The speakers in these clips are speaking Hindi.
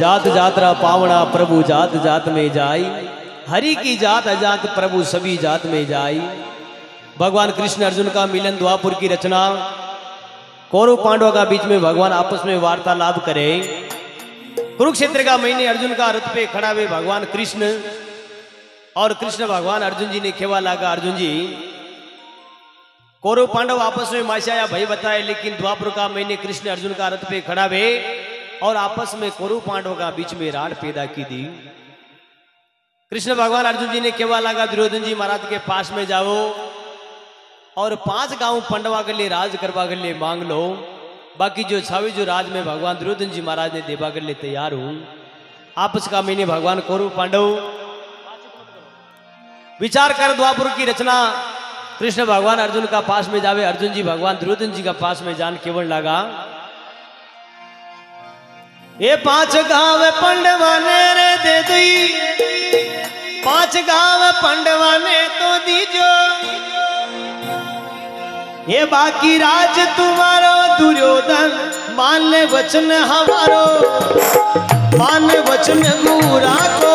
जात जात्रा पावना प्रभु जात जात में जाई, हरि की जात अजात प्रभु सभी जात में जाई। भगवान कृष्ण अर्जुन का मिलन द्वापुर की रचना। कौरव पांडवों का बीच में भगवान आपस में वार्तालाप करे। कुरुक्षेत्र का महीने अर्जुन का रथ पे खड़ा हुए भगवान कृष्ण और कृष्ण भगवान अर्जुन जी ने खेवा लगा, अर्जुन जी कौरव पांडव आपस में माशाया भय बताए, लेकिन द्वापुर का महीने कृष्ण अर्जुन का रथ पे खड़ा हुए और आपस में कौरव पांडवों का बीच में राड़ पैदा की दी। कृष्ण भगवान अर्जुन जी ने कहवा लगा, दुर्योधन जी महाराज के पास में जाओ और 5 गांव पांडवा के लिए राज करवा के लिए मांग लो, बाकी जो छावे जो राज में भगवान दुर्योधन जी महाराज ने देवा के लिए तैयार हूं। आपस का महीने भगवान कौरव पांडव विचार कर द्वापुर की रचना। कृष्ण भगवान अर्जुन का पास में जावे, अर्जुन जी भगवान दुर्योधन जी का पास में जान केवल लगा, ये 5 गांव पांडवा ने रे दे दी, 5 गांव पांडवा ने तो दीजो, ये बाकी राज तुम्हारो दुर्योधन, मान ले वचन हमारो, मान वचन गुरा को।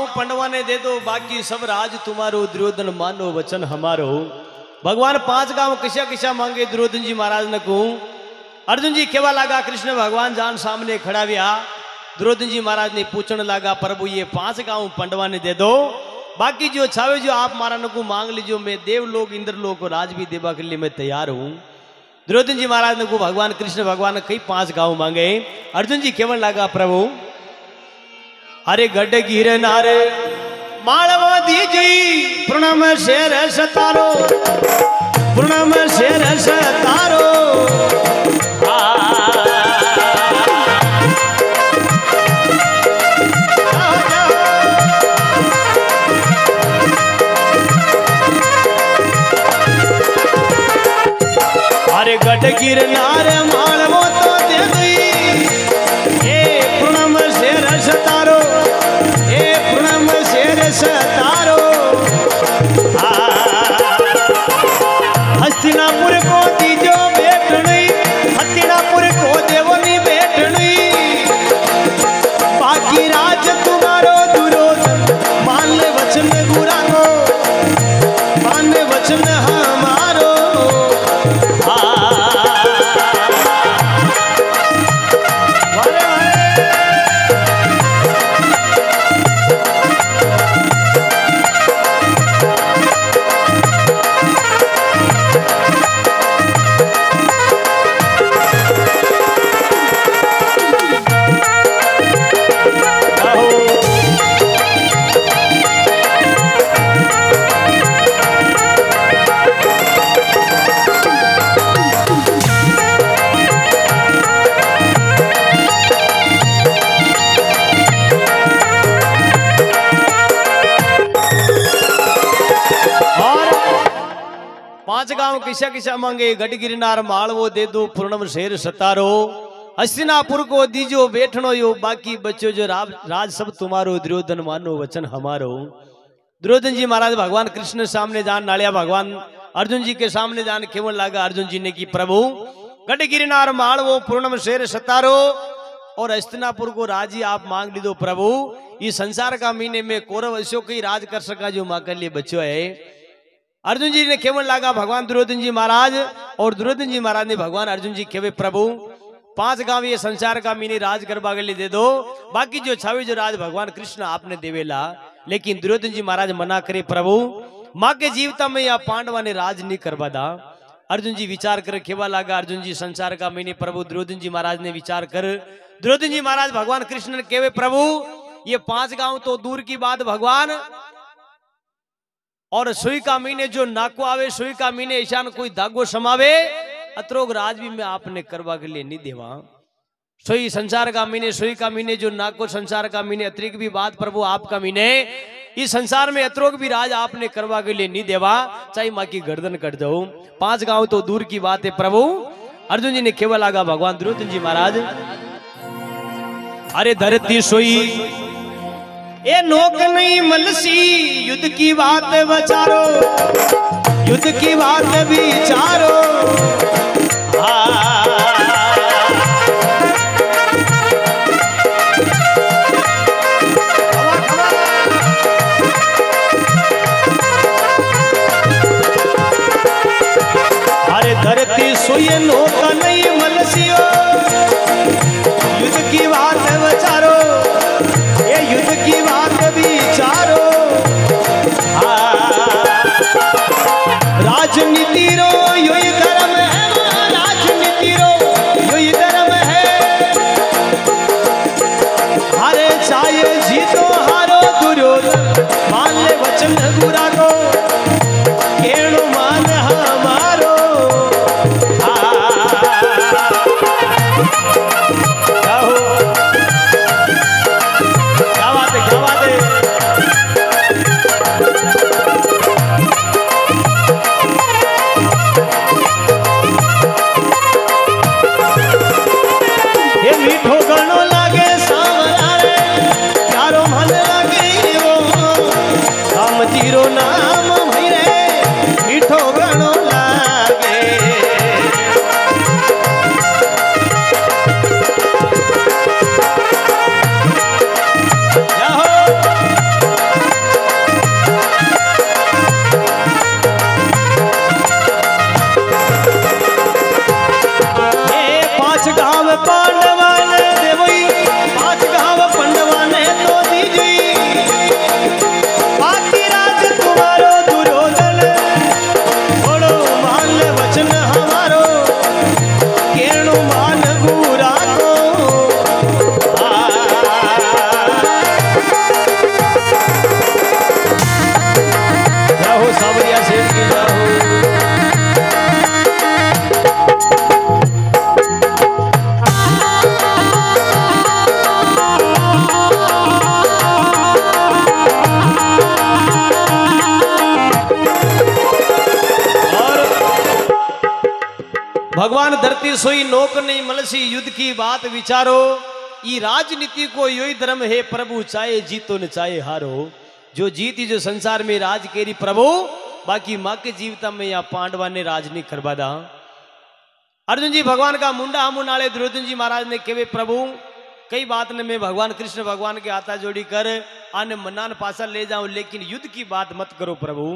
पांडवा ने दे दो, बाकी सब राज तुम्हारो, दुर्योधन मानो वचन हमारो। भगवान 5 गांव किसा किसा मांगे दुर्योधन जी महाराज ने कहूं। अर्जुन जी केवा लगा, कृष्ण भगवान जान सामने खड़ा हुआ। दुर्योधन जी महाराज ने पूछने लगा, प्रभु ये 5 गांव पांडवा ने दे दो, बाकी जो छावे जो आप मारा को मांग लीजिए, मैं देवलोक इंद्रलोक को राज भी देवा के लिए मैं तैयार हूं। दुर्योधन जी महाराज ने को भगवान कृष्ण भगवान ने कई 5 गांव मांगे। अर्जुन जी केवल लगा, प्रभु अरे गढ़ गिर नारे मालवा दीजी, पूर्णम शेर सतारो, पूर्णम शेर सतारो। अरे गढ़ गिर नारे मालवो तो दे दी, हे पूर्णम शेर सतारो, सतारो। हस्तिनापुर को दीजो बेटनी, पांच गांव किसा किसा मांगे गढ़ गिरनार मालवो दे दो पूर्णम शेर सतारो हस्तिनापुर को दीजो बैठनो यो बाकी बच्चों जो राज सब तुम्हारो दुर्योधन मानो वचन हमारो। दुर्योधन जी महाराज भगवान कृष्ण सामने जान नालिया भगवान अर्जुन जी के सामने जान केवल लागा अर्जुन जी ने की प्रभु गढ़ गिरनार मालवो पूर्णम शेर सतारो और हस्तिनापुर को राज ही आप मांग लीधो प्रभु। इस संसार का महीने में कौरव अशोक ही राज कर सका जो मां के लिए बच्चों है। अर्जुन जी ने केवल लागा भगवान दुर्योधन जी महाराज और दुर्योधन जी महाराज ने भगवान अर्जुन जी केवे प्रभु पांच गांव ये संसार का मीने राज करवा के लिए दे दो बाकी जो छावे जो राज भगवान कृष्ण आपने देवेला। लेकिन दुर्योधन जी महाराज मना करे प्रभु माँ के जीवता में या पांडवा ने राज नहीं करवा दा। अर्जुन जी विचार कर केवा लागा अर्जुन जी संसार का मीने प्रभु दुर्योधन जी महाराज ने विचार कर दुर्योधन जी महाराज भगवान कृष्ण ने केवे प्रभु ये पांच गांव तो दूर की बात भगवान और सुई का महीने जो नाको आवे सुई का महीने ईशान कोई धागो समावे अत्रोग राज भी मैं आपने करवा के लिए नहीं देवा। सोई संसार का महीने सोई का महीने जो नाको संसार का महीने अतिरिक्त भी बात प्रभु आपका महीने इस संसार में अत्रोग भी राज आपने करवा के लिए नहीं देवा चाहे माँ की गर्दन कट जाऊं। पांच गांव तो दूर की बात है प्रभु। अर्जुन जी ने केवल आगा भगवान दुर्योधन जी महाराज अरे धरती सोई ए नोक नहीं मलसी युद्ध की बात बचारो युद्ध की बात विचारो अरे धरती सोई नोक नहीं मलसियो युद्ध की बात बचारो ये युद्ध की बात विचारो राजनीति रो योही धर्म है राजनीति रो योही धर्म है हारे चाहे जीतो हारो दुर्योधन मान ले वचन गुरा को केणु मान हमारो क्या बात है क्या बात है। मीठो गणो लागे सांवरा रे प्यारो मन लागे वो हम जीरो नाम भई रे मीठो गणो लागे पांच गांव पांडवा ने देवई पांच गांव पांडवा ने तो दीजी बाकी राज तुम्हारो दुर्योधन थोड़ो मान ले वचन हमारो केणु मान गुरा को जाओ सावरिया शेर की जाओ। भगवान धरती सोई नोक नहीं मलसी युद्ध की बात विचारो ये राजनीति को योही धर्म है प्रभु चाहे जीतो न चाहे हारो जो जीती जो संसार में राज केरी प्रभु बाकी माँ के जीवता में या पांडवा ने राज नहीं करवा दा। अर्जुन जी भगवान का मुंडा हमू नाले दुर्योधन जी महाराज ने केवे प्रभु कई बात ने मैं भगवान कृष्ण भगवान के हाथा जोड़ी कर आने मनान पासा ले जाऊं लेकिन युद्ध की बात मत करो प्रभु।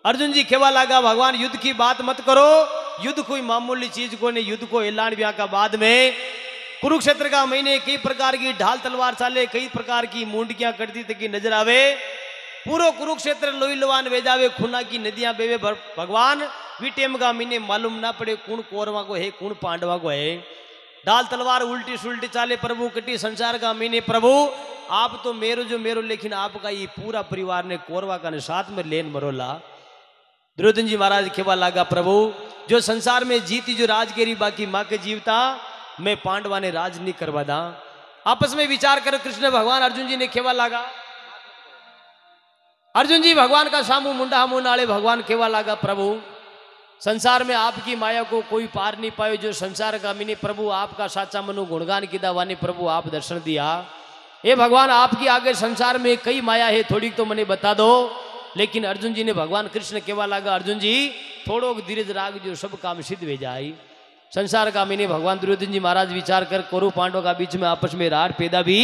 अर्जुन जी केवा लागा भगवान युद्ध की बात मत करो युद्ध कोई मामूली चीज को नहीं युद्ध को ऐलान ब्याह का बाद में कुरुक्षेत्र का महीने कई प्रकार की ढाल तलवार चाले कई प्रकार की मुंडकियां कटती तक की नजर आवे पूरो कुरुक्षेत्र लोही लवान वेजावे खुना की नदियां बेवे भगवान वीटेम का महीने मालूम ना पड़े कौन कौरवा को है कौन पांडवा को है ढाल तलवार उल्टी सुल्टी चाले प्रभु कटी संसार का महीने प्रभु आप तो मेरो जो मेरो लेकिन आपका ये पूरा परिवार ने कौरवा का साथ में लेन मरोला। दुर्योधन जी महाराज केवा लागा प्रभु जो संसार में जीती जो राजगिरी बाकी माँ के जीवता मैं पांडवा ने राज नहीं करवा दा। आपस में विचार कर कृष्ण भगवान अर्जुन जी ने केवा लागा अर्जुन जी भगवान का सामू मुंडा हमू नाले भगवान केवा लागा प्रभु संसार में आपकी माया को कोई पार नहीं पायो, जो संसार का मीने प्रभु आपका साचा मनु गुणगान किया वानी प्रभु आप दर्शन दिया। ये भगवान आपकी आगे संसार में कई माया है, थोड़ी तो मने बता दो। लेकिन अर्जुन जी ने भगवान कृष्ण केवा लगा, अर्जुन जी थोड़ो धीरज राग जो सब काम सिद्ध हो जाए। संसार का मीने भगवान दुर्योधन जी महाराज विचार कर कौरव पांडवों का बीच में आपस में राड पैदा भी,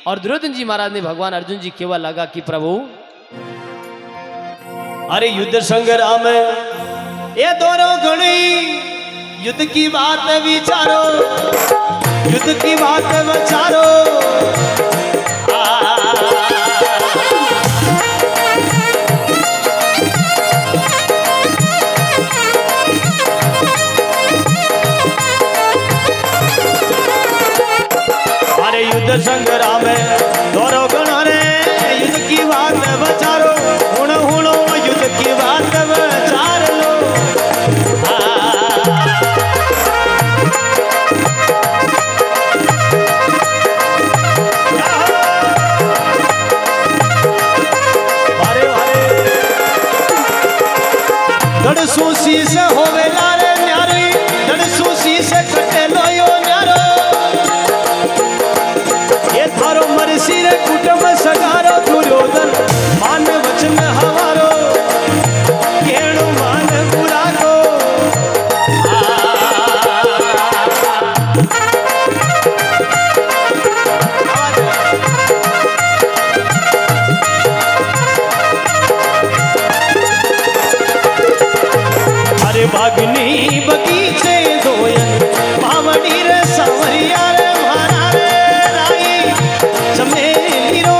और दुर्योधन जी महाराज ने भगवान अर्जुन जी केवा लगा कि प्रभु अरे युद्ध संग्राम ये दोनों घड़ी युद्ध की बात विचारो, युद्ध की बात विचारो। अरे युद्ध संग्राम दोनों गणों ने युद्ध की बात विचारो, हुण हुणो युद्ध की बात विचार लो। दड़सू शीश होवे लारे न्यारी, दड़सू शीश कटे लोयो न्यारो। ये थारो मरसी रे कुटुंब सगारो, दुर्योधन मान वचन हमारो, केणु मान बुरा को। बागनी बगीचे दोयन बावड़ी रे सावरिया रे मारा रे राई, चमेली रो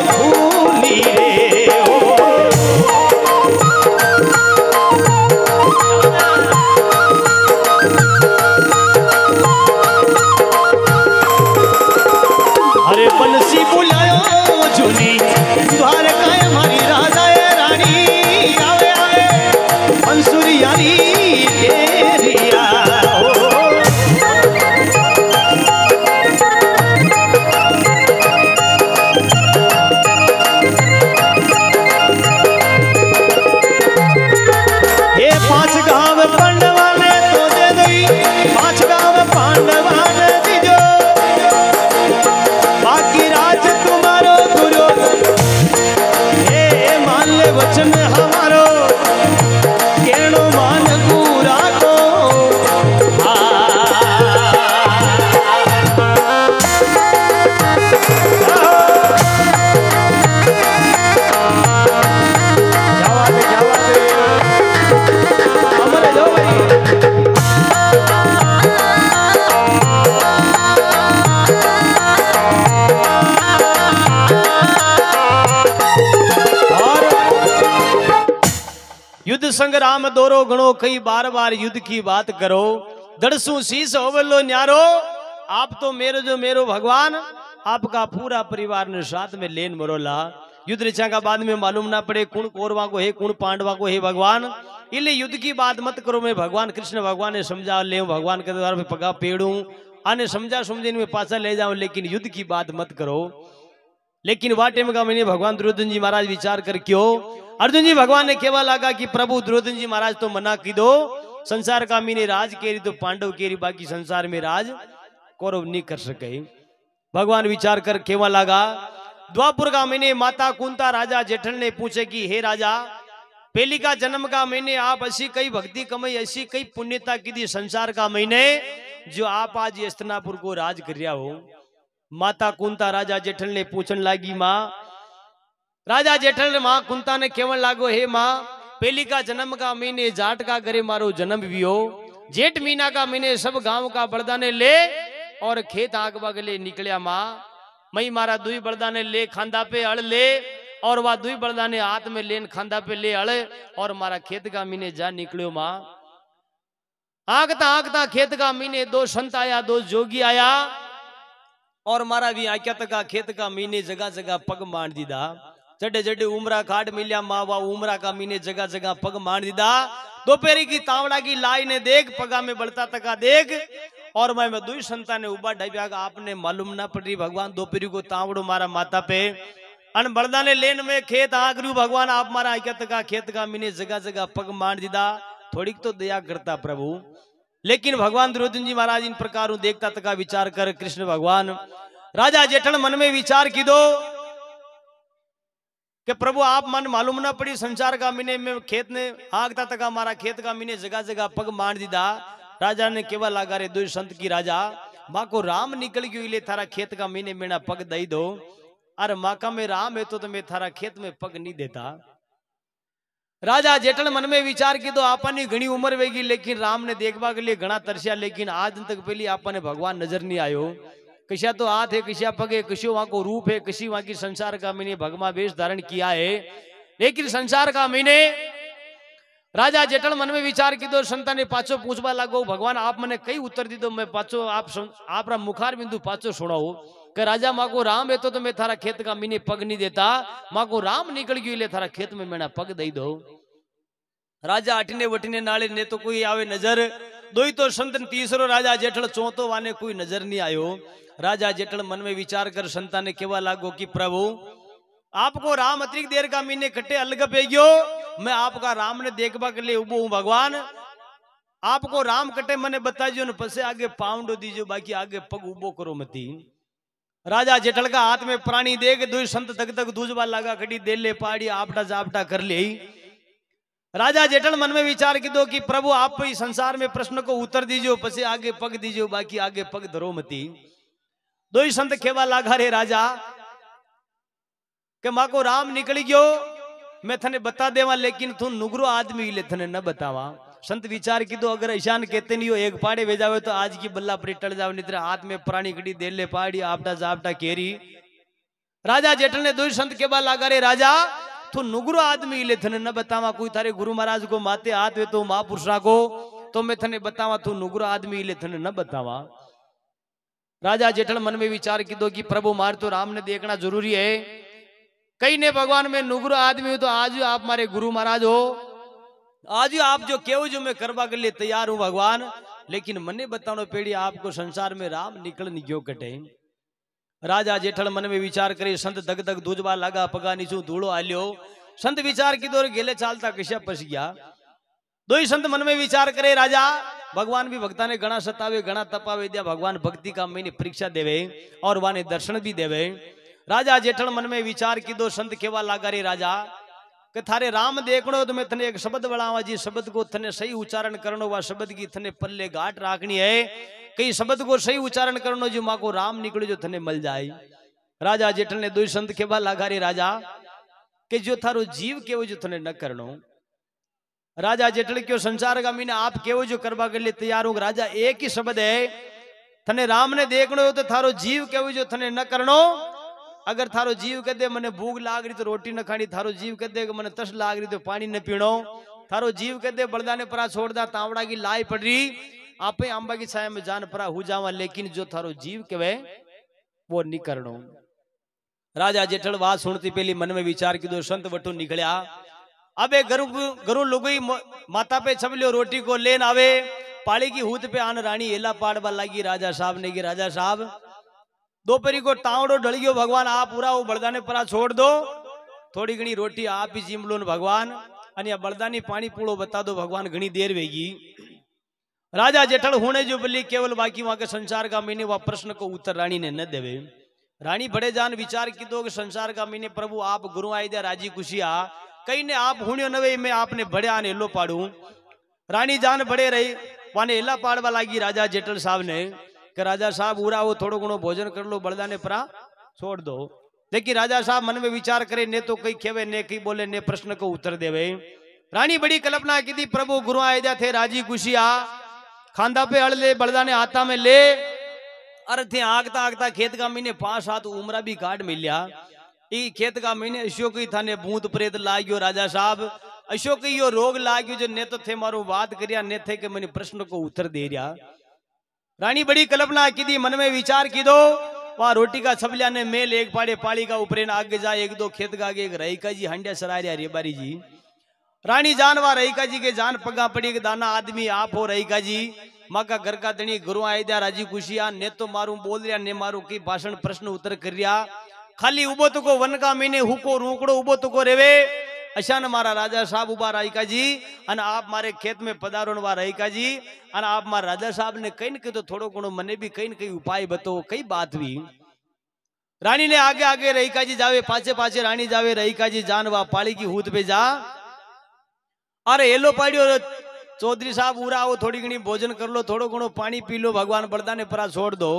फूली रे ओ। अरे बंसी बुलायो झूली द्वारका हमारी राजा रानी, आवे आवे बंसुरी यारी तेरिया हो। ये 5 गांव पांडवा ने तो दे दी, 5 गांव पांडवा ने दीजो, बाकी राज तुम्हारो दुर्योधन, ये मान ले वचन हमारो, केणो मान पूरा को। युद्ध संग्राम दोरो गणो कई बार बार युद्ध की बात करो, दड़सू शीश होवलो न्यारो। आप तो मेरो जो मेरो भगवान, आपका पूरा परिवार ने साथ में लेन मरोला। युद्ध ऋचा का बाद में मालूम ना पड़े कौन कौरवा को है कौन पांडवा को है भगवान, इसलिए युद्ध की बात मत करो। मैं भगवान कृष्ण भगवान ने समझा ले, भगवान के द्वारा पगा पेड़ू आने समझा समझे में पासा ले जाऊं, लेकिन युद्ध की बात मत करो। लेकिन वाटे में का मैंने भगवान दुर्योधन जी महाराज विचार कर क्यों अर्जुन जी भगवान ने केवल लगा कि प्रभु दुर्योधन जी महाराज तो मना की दो, संसार का मीने राज केरी तो पांडव केरी, बाकी संसार में राज कौरव नहीं कर सके। भगवान विचार कर केवल लगा। द्वापुर का मैंने माता कुंता राजा जेठल ने पूछे कि हे राजा, पहली का जन्म का मैंने आप ऐसी कई भक्ति कमाई, ऐसी कई पुण्यता की थी संसार का महीने, जो आप आज हस्तिनापुर को राज कर रहा हो। माता कुंता राजा जेठल ने पूछने लगी, माँ राजा जेठल माँ कुंता ने केवल लागो, हे माँ पहली का जन्म का महीने जाट का घरे मारो जन्म भी हो, जेठ महीना का महीने सब गांव का बड़दाने ले और खेत आग बगले निकलिया। माँ मई मारा दुई बड़दाने ले खांदा पे अड़ ले, और वह दुई बड़दाने हाथ में लेन खांदा पे ले अड़, और मारा खेत का महीने जा निकलियो। माँ आगता खेत का महीने 2 संत आया, 2 जोगी आया, और मारा भी आक्या तक खेत का महीने जगह जगह पग मार दीदा। जडे जडे उमरा खाट मिलिया माँ, वा उमरा का महीने जगह जगह पग मार दीदा। दोपहरी की तावड़ा की लाई ने देख, पगा में बढ़ता तका देख, और मैं दुई संता ने उबा ढाई आपने मालूम ना पड़ रही भगवान दोपहरी को तावड़ो मारा माता पे अन बड़दा ने लेन में खेत आगरू। भगवान आप मारा आक्या तका खेत का महीने जगह जगह पग मार दीदा। थोड़ी तो दया करता प्रभु। लेकिन भगवान दुर्योधन जी महाराज इन प्रकार देखता तका विचार कर कृष्ण भगवान राजा जेठल मन में विचार की दो कि प्रभु आप मन मालूम ना पड़ी संसार का मिने में खेत ने आगता तका मारा खेत का मिने जगह जगह पग मार दीदा। राजा ने केवल लगा रे दो संत की राजा माँ को राम निकल गई ले थारा खेत का मीने मेरा पग दई दो। अरे माँ का में राम है तो मैं थारा खेत में पग नहीं देता। राजा जेठल मन में विचार की तो आपने घनी उम्र वेगी लेकिन राम ने देखवा के लिए घना तरसिया लेकिन आज तक पहले आपने भगवान नजर नहीं आयो। कशिया तो हाथ है कशिया पग है कशियो वहां को रूप है कशी वहां की संसार का मैंने भगवा वेश धारण किया है लेकिन संसार का मैंने राजा जेठल मन में विचार की दो संता ने पाछो पूछवा लागो भगवान आप मने कई उत्तर दी दो मैं पाछो आप मुखार बिंदु पाछो सुनाओ कि राजा माँ को राम है तो मैं थारा खेत का मीने पग नहीं देता माँ को राम निकल गई ले थारा खेत में मेरा पग दई दो। राजा अटने वटने नाले ने तो कोई आवे नजर दो ही तो संतन तीसरो राजा जेठल चौथो वाने कोई नजर नहीं आयो। राजा जेठल मन में विचार कर संता ने केवा लागो कि प्रभु आपको राम अतिरिक्त देर का मीने कट्टे अलग पे गयो मैं आपका राम ने देखबा के लिए उबो हूं भगवान आपको राम कटे मने बताइयो न पसे आगे पाउंडो दीजियो बाकी आगे पग उबो करो मती। राजा जेठल का हाथ में प्राणी देख दो संत तक तक दूजबा लगा खड़ी दे ले पाड़ी आपटा जापटा कर ले। राजा जेठल मन में विचार की दो कि प्रभु आप इस संसार में प्रश्न को उत्तर दीजियो पसे आगे पग दीजियो बाकी आगे पग धरो मती। दो ही संत खेवा लागा रे राजा के माँ को राम निकल गयो मैं थने बता देवा लेकिन तू नुगरो आदमी ले थने न बतावा। संत विचार की तो अगर ईशान कहते नहीं हो एक पाड़े वे जावे तो आज की बल्ला पर टल जावे नित्र हाथ में प्राणी कड़ी दे ले पाड़ी आपटा जापटा केरी। राजा जेठल ने दो संत के बाद लागा रे राजा तू नुगरो आदमी ले थने न बतावा कोई थारे गुरु महाराज को माते हाथ वे तो महापुरुषा को तो मैं थने बतावा तू नुगरो आदमी ले थने न बतावा। राजा जेठल मन में विचार की दो कि प्रभु मार तो राम ने देखना जरूरी है कई ने भगवान में नुगरो आदमी हो तो आज आप हमारे गुरु महाराज हो आज आप जो केव जो मैं करवा के लिए तैयार हूं भगवान लेकिन मने बतानो पेड़ी आपको संसार में राम निकल नहीं क्यों कटे। राजा जेठल मन में विचार करे संत दग दग दूजबा लगा पगा नीचू धूड़ो आलियो। संत विचार की दो गेले चालता कश्या पस गया। दो ही संत मन में विचार करे राजा भगवान भी भक्ता ने घना सतावे घना तपावे दिया भगवान भक्ति का मैंने परीक्षा देवे और वाने दर्शन भी देवे। राजा जेठल मन में विचार की दो संत केवा लागा रे राजा कि थारे राम देखनो तो मैं थने एक शब्द बढ़ावा जी शब्द को थने सही उच्चारण करनो वा शब्द की थने पल्ले घाट राखनी है कई शब्द को सही उच्चारण करनो जो माँ को राम निकले जो थने मिल जाए। राजा जेठल ने दो संत केवा लागा रे राजा कि जो थारो जीव केवो जो थने न करनो। राजा जेठल क्यों संसार का मीना आप केवो जो करवा के लिए तैयार हो। राजा एक ही शब्द है थने राम ने देखनो हो तो थारो जीव केवो जो थने न करनो। अगर थारो जीव कह दे मने भूख लाग रही तो रोटी न खानी थारो जीव कह दे मने तस लाग रही तो पानी न पीनो थारो जीव कह दे बलदाने परा छोड़ दा तावड़ा की लाई पड़ रही आपे अंबा की छाया में जान परा हो जावा लेकिन जो थारो जीव कहे वो नहीं करनो। राजा जेठल बात सुनती पहली मन में विचार की दो संत बटू निकलिया। अबे गरु लुगई माता पे छबलियो रोटी को लेन आवे पाली की हूत पे आन रानी एला पाड़वा लागी। राजा साहब ने कि राजा साहब दोपहरी को टावड़ो ढलियो भगवान आप पूरा वो बलदाने परा छोड़ दो थोड़ी घनी रोटी आप ही जिम लो भगवान अने बलदानी पानी पूड़ो बता दो भगवान घनी देर वेगी। राजा जेठल होने जो बल्ली केवल बाकी वहां के संसार का मीने वह प्रश्न को उत्तर रानी ने न देवे। रानी बड़े जान विचार की दो संसार का मीने प्रभु आप गुरु आई दिया राजी खुशिया कई ने आप हुणियो नवे में आपने बड़े आने एलो पाड़ू। रानी जान बड़े रही वाने एला पाड़वा लागी राजा जेठल साहब ने कि राजा साहब उरा वो थोड़ो घणो भोजन कर लो बलदाने परा छोड़ दो। लेकिन राजा साहब मन में विचार करे ने तो कई खेवे ने कई बोले ने प्रश्न को उत्तर देवे। रानी बड़ी कल्पना की थी प्रभु गुरु आए थे राजी खुशिया खांदा पे अड़ ले बलदाने हाथा में ले अरे थे आगता आगता खेत का महीने 5-7 उमरा भी काट मिलिया। ई खेत का महीने अशोक ही थाने भूत प्रेत लाग्यो राजा साहब अशोक यो रोग लाग्यो जो ने तो थे मारो बात करिया ने थे कि मैंने प्रश्न को उत्तर दे रिया। रानी बड़ी कल्पना की थी मन में विचार की दो वहां रोटी का छबलिया ने मेल एक पाड़े पाली का ऊपर आगे जाए एक दो खेत का आगे एक रहीका जी हंडिया सरा रिया रेबारी जी। रानी जान वा रहीका जी के जान पगा पड़ी के दाना आदमी आप हो रहीका जी माँ का घर का दणी गुरु आए दिया राजी खुशिया ने तो मारू बोल रिया ने मारू की भाषण प्रश्न उत्तर कर रिया खाली उबो तो को वन का महीने हुको रूकड़ो उबो तो को रेवे अशान मारा राजा साहब उबा रायका जी अन आप मारे खेत में पधारो वा रायका जी अन आप मारा राजा साहब ने कहीं न कहीं तो थोड़ो घणो मने भी कहीं न कहीं उपाय बताओ कई बात भी। रानी ने आगे आगे रायका जी जावे पाछे पाछे रानी जावे रायका जी जान वा पाली की हूत पे जा। अरे हेलो पाड़ियो चौधरी साहब उरा आओ थोड़ी घनी भोजन कर लो थोड़ो घणो पानी पी लो भगवान बड़दा ने परा छोड़ दो।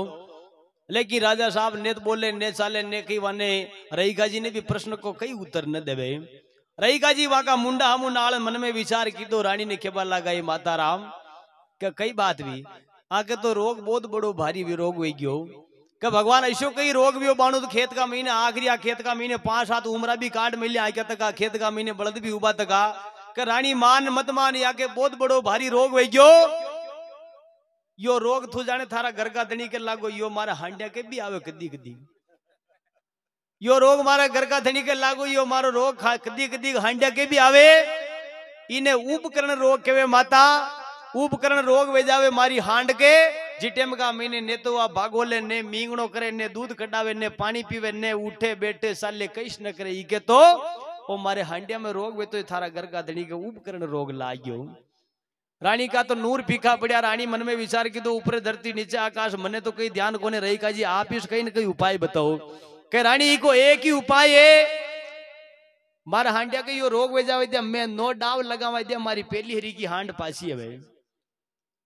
लेकिन राजा साहब ने तो बोले ने चाले ने कई वाने रायका जी ने भी प्रश्न को कई उत्तर न देवे। रायका जी वाका मुंडा हमू नाल मन में विचार की तो रानी ने खेबा लगाई माता राम के कई बात भी आके तो रोग बहुत बड़ो भारी भी रोग हुई गयो कि भगवान ऐसो कई रोग भी बाणु तो खेत का महीने आखिरी आ खेत का महीने 5-7 उमरा भी काट मिले आके तक खेत का महीने बलद भी उबा तका कि रानी मान मत मान आके बहुत बड़ो भारी रोग हुई गयो। यो रोग थू जाने थारा घर का धनी के लागो यो मारा हांडिया के भी आवे कदी कदी यो रोग मारा घर का धनी के लागो यो मारो रोग कदी कदी हांडिया के भी आवे इने उपकरण रोग केवे माता उपकरण रोग वे जावे मारी हांड के जिटेम का महीने ने तो आ भागोले ने मींगणो करे ने दूध कटावे ने पानी पीवे ने उठे बैठे साले कईश न करे ई के तो ओ मारे हांडिया में रोग वे तो थारा घर का धनी के उपकरण रोग लाग्यो। रानी का तो नूर फीका पड़ा रानी मन में विचार की तो ऊपर धरती नीचे आकाश मने तो कई ध्यान कोने रही का जी आप इस कहीं न कहीं उपाय बताओ कि रानी को एक ही उपाय है मारा हांडिया के यो रोग वे जावे दिया मैं नो डाव लगावा दिया मारी पहली हरी की हांड पासी है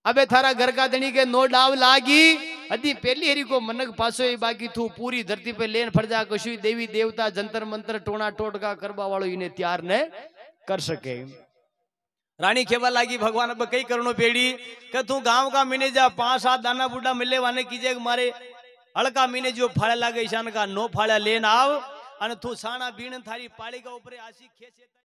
अबे थारा घर का धनी के नो डाव लागी अदी पहली हरी को मनक पासो ही बाकी थू पूरी धरती पे लेन फरजा कशु देवी देवता जंतर मंत्र टोना टोटका करवा वालों इन्हें तैयार ने कर सके। रानी खेबा लागी भगवान अब कई करणो पेड़ी कि तू गांव का मीने जा 5-7 दाना बूढ़ा मिले वाने कीजे मारे हड़का मीने जो फाड़े लागे ईशान का नो फाड़ा लेन आव अन तू साना बीण थारी पाड़ी का ऊपर आशी खेचे